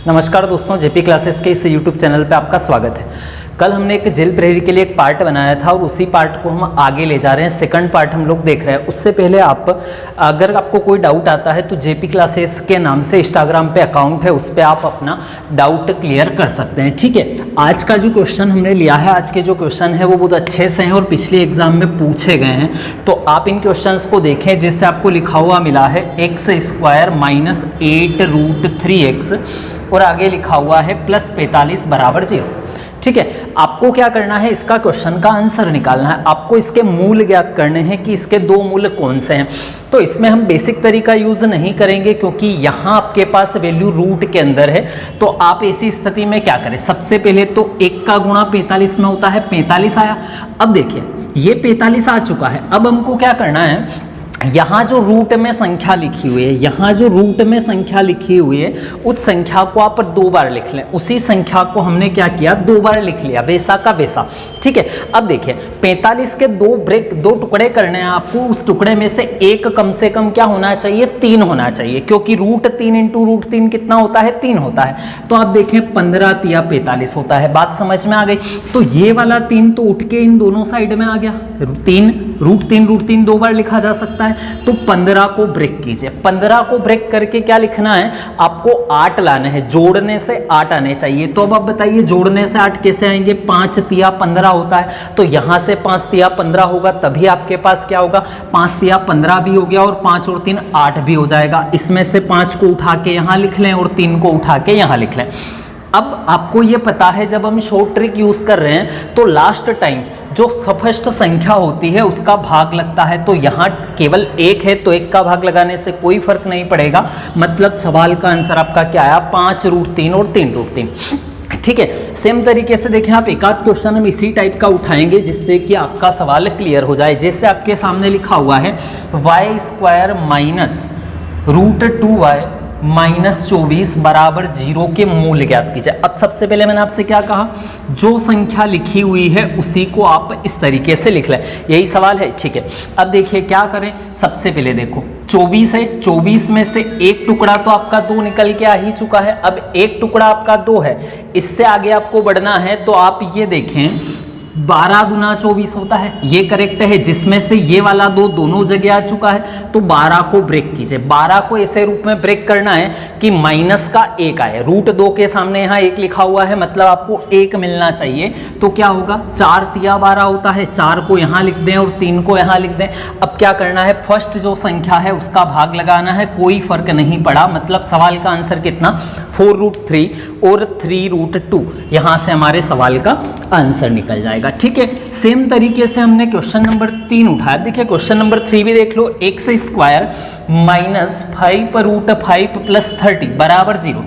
नमस्कार दोस्तों, JP classes के इस यूट्यूब चैनल पे आपका स्वागत है। कल हमने एक जेल प्रहरी के लिए एक पार्ट बनाया था और उसी पार्ट को हम आगे ले जा रहे हैं। सेकंड पार्ट हम लोग देख रहे हैं। उससे पहले अगर आपको कोई डाउट आता है तो जेपी क्लासेस के नाम से इंस्टाग्राम पे अकाउंट है, उस पर आप अपना डाउट क्लियर कर सकते हैं। ठीक है, आज का जो क्वेश्चन हमने लिया है, आज के जो क्वेश्चन है वो बहुत अच्छे से हैं और पिछले एग्जाम में पूछे गए हैं। तो आप इन क्वेश्चन को देखें, जिससे आपको लिखा हुआ मिला है x² - 8√3x और आगे लिखा हुआ है +45 = 0। ठीक है, आपको क्या करना है, इसका क्वेश्चन का आंसर निकालना है। आपको इसके मूल ज्ञात करने हैं कि इसके दो मूल कौन से हैं। तो इसमें हम बेसिक तरीका यूज नहीं करेंगे क्योंकि यहाँ आपके पास वैल्यू रूट के अंदर है। तो आप ऐसी स्थिति में क्या करें, सबसे पहले तो 1 का गुणा 45 में होता है, 45 आया। अब देखिए ये 45 आ चुका है। अब हमको क्या करना है, यहाँ जो रूट में संख्या लिखी हुई है, यहाँ जो रूट में संख्या लिखी हुई है, उस संख्या को आप 2 बार लिख लें। उसी संख्या को हमने क्या किया, 2 बार लिख लिया, वैसा का वैसा। ठीक है, अब देखिए 45 के 2 टुकड़े करने हैं आपको। उस टुकड़े में से एक कम से कम क्या होना चाहिए, 3 होना चाहिए, क्योंकि √3 × √3 कितना होता है, 3 होता है। तो आप देखें 15 × 3 = 45 होता है। बात समझ में आ गई। तो ये वाला 3 तो उठ के इन दोनों साइड में आ गया। √3 2 बार लिखा जा सकता है। तो 15 को ब्रेक कीजिए। 15 को ब्रेक करके क्या लिखना है, आपको 8 लाना है। जोड़ने से 8 आने चाहिए। तो अब आप बताइए जोड़ने से 8 कैसे आएंगे, 5 × 3 = 15 होता है। तो यहां से 5 × 3 = 15 होगा, तभी आपके पास क्या होगा, 5 × 3 = 15 भी हो गया और 5 और 3 8 भी हो जाएगा। इसमें से 5 को उठा के यहां लिख लें और 3 को उठा के यहां लिख लें। अब आपको ये पता है, जब हम शॉर्ट ट्रिक यूज कर रहे हैं तो लास्ट टाइम जो सफस्ट संख्या होती है उसका भाग लगता है। तो यहाँ केवल 1 है तो 1 का भाग लगाने से कोई फर्क नहीं पड़ेगा। मतलब सवाल का आंसर आपका क्या आया, 5√3 और 3√3। ठीक है, सेम तरीके से देखें आप, एक आध क्वेश्चन हम इसी टाइप का उठाएंगे जिससे कि आपका सवाल क्लियर हो जाए। जैसे आपके सामने लिखा हुआ है y² - √2y -24 = 0 के मूल ज्ञात कीजिए। अब सबसे पहले मैंने आपसे क्या कहा, जो संख्या लिखी हुई है उसी को आप इस तरीके से लिख लें। यही सवाल है। ठीक है, अब देखिए क्या करें, सबसे पहले देखो 24 है, 24 में से एक टुकड़ा तो आपका 2 निकल के आ ही चुका है। अब एक टुकड़ा आपका 2 है, इससे आगे आपको बढ़ना है। तो आप ये देखें 12 दूना 24 होता है, ये करेक्ट है। जिसमें से ये वाला 2 दोनों जगह आ चुका है। तो 12 को ब्रेक कीजिए। 12 को ऐसे रूप में ब्रेक करना है कि -1 आए। √2 के सामने यहाँ 1 लिखा हुआ है, मतलब आपको 1 मिलना चाहिए। तो क्या होगा, 4 × 3 = 12 होता है। 4 को यहाँ लिख दें और 3 को यहाँ लिख दें। अब क्या करना है, फर्स्ट जो संख्या है उसका भाग लगाना है। कोई फर्क नहीं पड़ा, मतलब सवाल का आंसर कितना, 4√3 और 3√2। यहाँ से हमारे सवाल का आंसर निकल जाएगा। ठीक है, सेम तरीके से हमने क्वेश्चन नंबर 3 उठाया। देखिए क्वेश्चन नंबर 3 भी देख लो, x² - 5√5 + 30 = 0।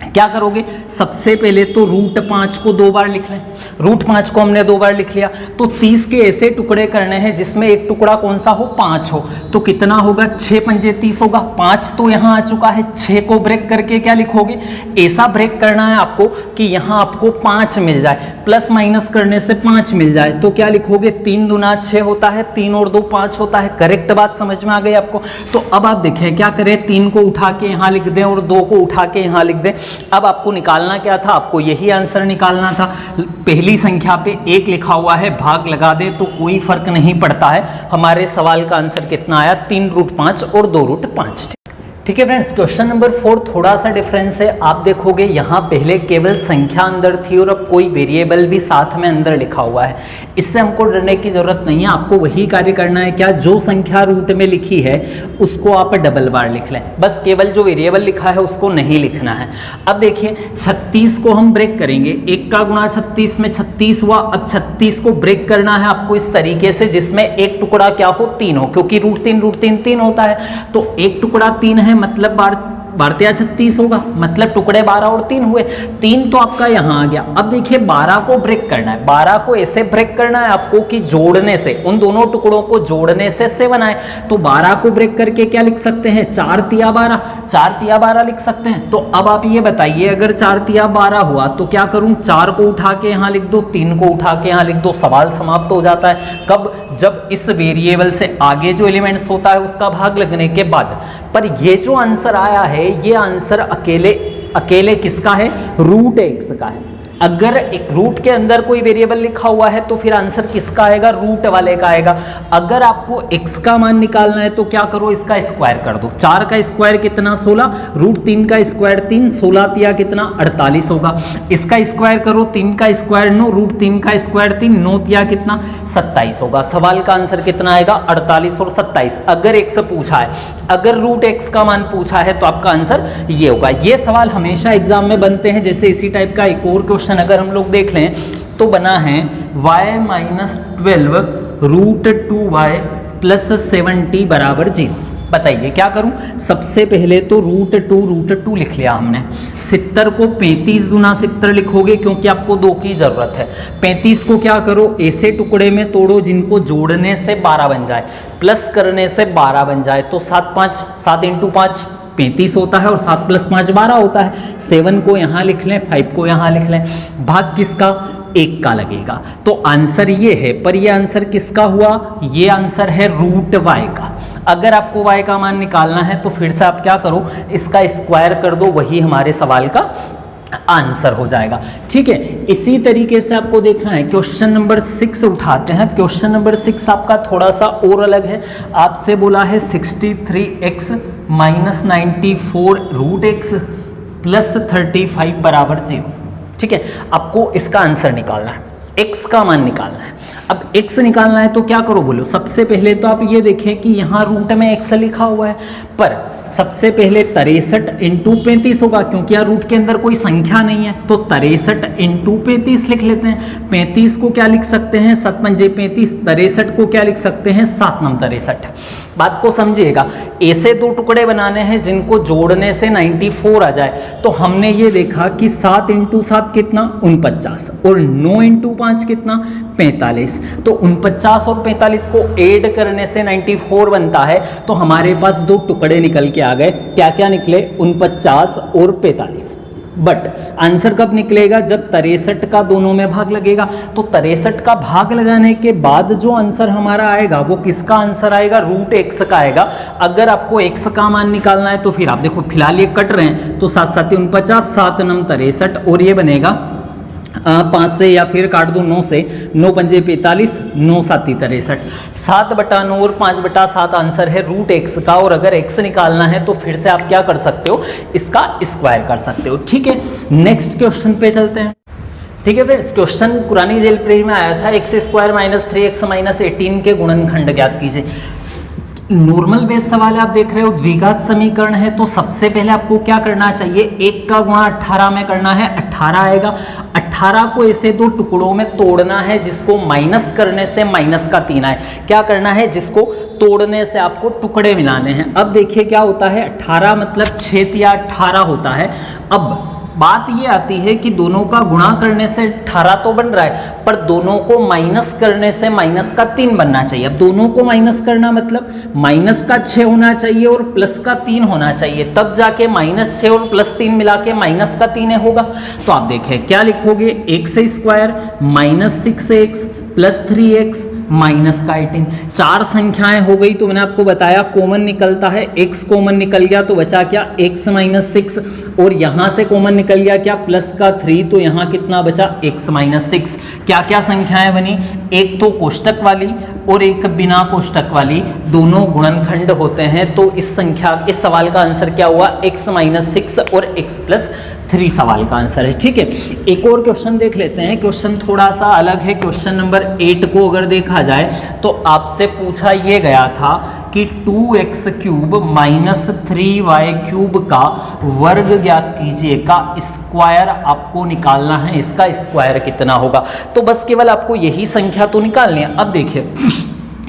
क्या करोगे, सबसे पहले तो √5 को 2 बार लिख लें। √5 को हमने 2 बार लिख लिया। तो 30 के ऐसे टुकड़े करने हैं जिसमें एक टुकड़ा कौन सा हो, 5 हो। तो कितना होगा, 6 × 5 = 30 होगा। 5 तो यहाँ आ चुका है, 6 को ब्रेक करके क्या लिखोगे, ऐसा ब्रेक करना है आपको कि यहाँ आपको 5 मिल जाए, प्लस माइनस करने से 5 मिल जाए। तो क्या लिखोगे, 3 दूना 6 होता है, 3 और 2 5 होता है। करेक्ट बात समझ में आ गई आपको। तो अब आप देखें क्या करें, 3 को उठा के यहाँ लिख दें और 2 को उठा के यहाँ लिख दें। अब आपको निकालना क्या था, आपको यही आंसर निकालना था। पहली संख्या पे 1 लिखा हुआ है, भाग लगा दे तो कोई फर्क नहीं पड़ता है। हमारे सवाल का आंसर कितना आया, 3√5 और 2√5। ठीक है फ्रेंड्स, क्वेश्चन नंबर 4 थोड़ा सा डिफरेंस है। आप देखोगे यहाँ पहले केवल संख्या अंदर थी और अब कोई वेरिएबल भी साथ में अंदर लिखा हुआ है। इससे हमको डरने की जरूरत नहीं है। आपको वही कार्य करना है, क्या, जो संख्या रूट में लिखी है उसको आप डबल बार लिख लें। बस केवल जो वेरिएबल लिखा है उसको नहीं लिखना है। अब देखिए 36 को हम ब्रेक करेंगे। 1 का गुणा 36 में 36 हुआ। अब 36 को ब्रेक करना है आपको इस तरीके से जिसमें एक टुकड़ा क्या हो, 3 हो, क्योंकि √3 होता है। तो एक टुकड़ा 3 है, मतलब 12 36 होगा, मतलब टुकड़े 12 और 3 हुए। 3 तो आपका यहाँ आ गया। अब देखिए 12 को ब्रेक करना है। 12 को ऐसे ब्रेक करना है आपको कि जोड़ने से, उन दोनों टुकड़ों को जोड़ने से 7 आए। तो 12 को ब्रेक करके क्या लिख सकते हैं, 4 × 3 = 12, 4 × 3 = 12 लिख सकते हैं। तो अब आप ये बताइए, अगर 4 × 3 = 12 हुआ तो क्या करूं, 4 को उठा के यहाँ लिख दो, 3 को उठा के यहाँ लिख दो, सवाल समाप्त हो जाता है। कब, जब इस वेरिएबल से आगे जो एलिमेंट्स होता है उसका भाग लगने के बाद। पर ये जो आंसर आया है ये आंसर अकेले किसका है, रूट एक्स का है। अगर एक रूट के अंदर कोई वेरिएबल लिखा हुआ है तो फिर आंसर किसका आएगा, रूट वाले का आएगा। अगर आपको x का मान निकालना है तो क्या करो, इसका स्क्वायर कर दो। 4 का स्क्वायर कितना 16, रूट 3 का स्क्वायर 3, 16 तिया कितना 48 होगा। इसका स्क्वायर करो, 3 का स्क्वायर 9, रूट 3 का स्क्वायर 3, 9 तिया कितना 27 होगा। सवाल का आंसर कितना आएगा, 48 और 27। अगर x पूछा है, अगर रूट x का मान पूछा है तो आपका आंसर ये होगा। ये सवाल हमेशा एग्जाम में बनते हैं। जैसे इसी टाइप का एक और क्वेश्चन अगर हम लोग देख लें तो बना है y-12 रूट 2y प्लस 70 बराबर 0। बताइए क्या करूं। सबसे पहले तो रूट 2 लिख लिया हमने। 70 को 35 गुना 70 लिखोगे क्योंकि आपको 2 की जरूरत है। 35 को क्या करो, ऐसे टुकड़े में तोड़ो जिनको जोड़ने से 12 बन जाए, प्लस करने से 12 बन जाए। तो 7 इंटू 5 35 होता है और 7 प्लस 5 12 होता है। 7 को यहाँ लिख लें, 5 को यहाँ लिख लें। भाग किसका, 1 का लगेगा। तो आंसर ये है, पर ये आंसर किसका हुआ, ये आंसर है रूट y का। अगर आपको y का मान निकालना है तो फिर से आप क्या करो, इसका स्क्वायर कर दो, वही हमारे सवाल का आंसर हो जाएगा। ठीक है, इसी तरीके से आपको देखना है। क्वेश्चन नंबर 6 उठाते हैं। क्वेश्चन नंबर 6 आपका थोड़ा सा और अलग है। आपसे बोला है 63x minus 94 root x plus 35 बराबर 0। ठीक है, आपको इसका आंसर निकालना है, x का मान निकालना है। अब x निकालना है तो क्या करो बोलो। सबसे पहले तो आप ये देखें कि यहाँ रूट में x लिखा हुआ है, पर सबसे पहले 63 इंटू 35 होगा क्योंकि यहाँ रूट के अंदर कोई संख्या नहीं है। तो 63 इंटू 35 लिख लेते हैं। 35 को क्या लिख सकते हैं, 7 पंजे 35। 63 को क्या लिख सकते हैं, 7 नम 63। बात को समझिएगा, ऐसे 2 टुकड़े बनाने हैं जिनको जोड़ने से 94 आ जाए। तो हमने ये देखा कि 7 इंटू 7 कितना 49 और 9 इंटू 5 कितना 45। तो 49 और 45 को ऐड करने से 94 बनता है। तो हमारे पास 2 टुकड़े निकल के आ गए। क्या क्या निकले, 49 और 45। बट आंसर कब निकलेगा, जब 63 का दोनों में भाग लगेगा। तो 63 का भाग लगाने के बाद जो आंसर हमारा आएगा वो किसका आंसर आएगा, रूट x का आएगा। अगर आपको x का मान निकालना है तो फिर आप देखो, फिलहाल ये कट रहे हैं तो 7 7 49, 7 नम 63 और ये बनेगा 5 से, या फिर काट दो 9 से, 9 पंजे 45, 9 साती 63। 7/9 और 5/7 आंसर है रूट x का। और अगर x निकालना है तो फिर से आप क्या कर सकते हो, इसका स्क्वायर कर सकते हो। ठीक है, नेक्स्ट क्वेश्चन पे चलते हैं। ठीक है फ्रेंड्स, क्वेश्चन पुरानी जेल प्रेरी में आया था, x² माइनस 3x माइनस 18 के गुणनखंड ज्ञात कीजिए। नॉर्मल बेस सवाल है, आप देख रहे हो द्विघात समीकरण है। तो सबसे पहले आपको क्या करना चाहिए, 1 का गुणा 18 में करना है, 18 आएगा। 18 को ऐसे 2 टुकड़ों में तोड़ना है जिसको माइनस करने से माइनस का 3 आए। क्या करना है, जिसको तोड़ने से आपको टुकड़े मिलाने हैं। अब देखिए क्या होता है, 18 मतलब 6 या 18 होता है। अब बात ये आती है कि दोनों का गुणा करने से 18 तो बन रहा है, पर दोनों को माइनस करने से माइनस का 3 बनना चाहिए। अब दोनों को माइनस करना मतलब माइनस का 6 होना चाहिए और प्लस का 3 होना चाहिए, तब जाके -6 और +3 मिला के माइनस का 3 होगा। तो आप देखें क्या लिखोगे, x² minus 6x plus 3x minus का 18। 4 संख्याएं हो गई। तो मैंने आपको बताया कॉमन निकलता है, x कॉमन निकल गया तो बचा क्या, x माइनस 6, और यहाँ से कॉमन निकल गया क्या, प्लस का 3, तो यहाँ कितना बचा, x माइनस 6। क्या क्या संख्याएं बनी, एक तो कोष्टक वाली और एक बिना कोष्टक वाली, दोनों गुणनखंड होते हैं। तो इस सवाल का आंसर क्या हुआ, x माइनस 6 और x प्लस 3 सवाल का आंसर है। ठीक है, एक और क्वेश्चन देख लेते हैं। क्वेश्चन थोड़ा सा अलग है। क्वेश्चन नंबर 8 को अगर देखा जाए तो आपसे पूछा ये गया था कि 2x³ माइनस 3y³ का वर्ग ज्ञात कीजिए का स्क्वायर आपको निकालना है। इसका स्क्वायर कितना होगा, तो बस केवल आपको यही संख्या तो निकालनी है। अब देखिए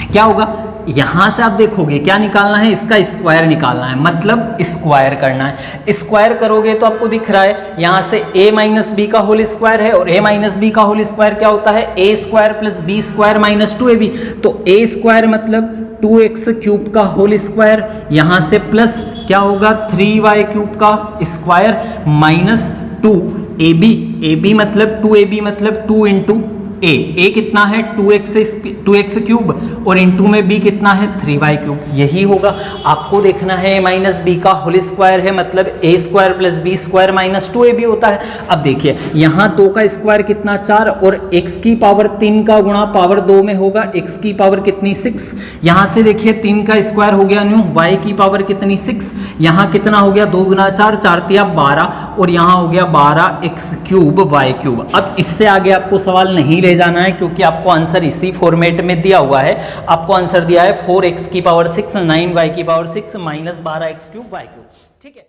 क्या होगा, यहां से आप देखोगे क्या निकालना है, इसका स्क्वायर निकालना है, मतलब स्क्वायर करना है। स्क्वायर करोगे तो आपको दिख रहा है यहां से a माइनस बी का होल स्क्वायर है, और a माइनस बी का होल स्क्वायर क्या होता है, a² plus b² minus 2ab। तो a² मतलब 2x³ का होल स्क्वायर, यहां से प्लस क्या होगा 3y³ का स्क्वायर माइनस 2ab। ab मतलब 2ab मतलब 2 इंटू ए कितना है 2x क्यूब और इंटू में b कितना है 3y क्यूब, यही होगा। आपको देखना है a माइनस बी का होल स्क्वायर है, मतलब a square plus b square minus 2ab होता है। अब देखिए यहाँ 2 का स्क्वायर कितना 4 और x की पावर 3 का गुणा पावर 2 में होगा, x की पावर कितनी 6। यहाँ से देखिए 3 का स्क्वायर हो गया न्यू y की पावर कितनी 6, यहाँ कितना हो गया 2 गुना 4 4 तिया 12 और यहाँ हो गया 12x क्यूब y क्यूब। अब इससे आगे आपको सवाल नहीं ले जाना है क्योंकि आपको आंसर इसी फॉर्मेट में दिया हुआ है। आपको आंसर दिया है 4x की पावर 6 9y की power 6 minus 12x cube y cube, ठीक है।